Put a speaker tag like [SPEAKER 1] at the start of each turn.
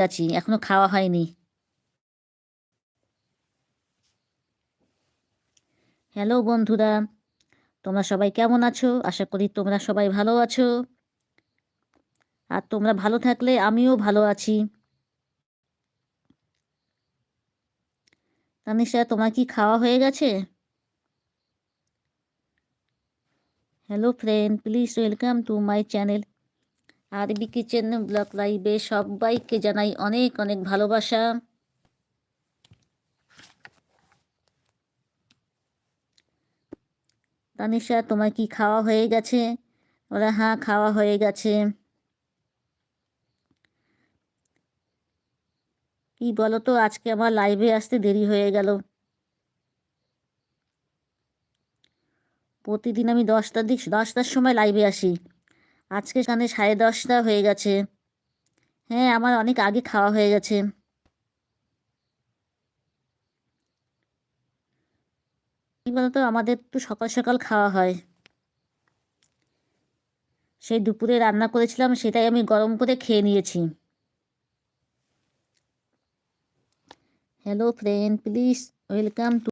[SPEAKER 1] আছি, এখনো খাওয়া হয়নি। হ্যালো বন্ধুরা, তোমরা সবাই কেমন আছো? আশা করি তোমরা সবাই ভালো আছো। আর তোমরা ভালো থাকলে আমিও ভালো আছি। তানিশা, তোমার কি খাওয়া হয়ে গেছে? Hello friend, please welcome to my channel আরবি কিচেন ব্লগ লাইভে সবাইকে জানাই অনেক অনেক ভালোবাসা। তানিশা, তোমার কি খাওয়া হয়ে গেছে? ওরা হ্যাঁ, খাওয়া হয়ে গেছে। কি বলো তো, আজকে আমার লাইভে আসতে দেরি হয়ে গেল। প্রতিদিন আমি 10টার সময় লাইভে আসি। আজকে কানে 10:30 হয়ে গেছে। হ্যাঁ, আমার অনেক আগে খাওয়া হয়ে গেছে। কি বলতো, আমাদের তো সকাল সকাল খাওয়া হয়। সেই দুপুরে রান্না করেছিলাম, সেটাই আমি গরম করে খেয়ে নিয়েছি। Hello friend, please welcome to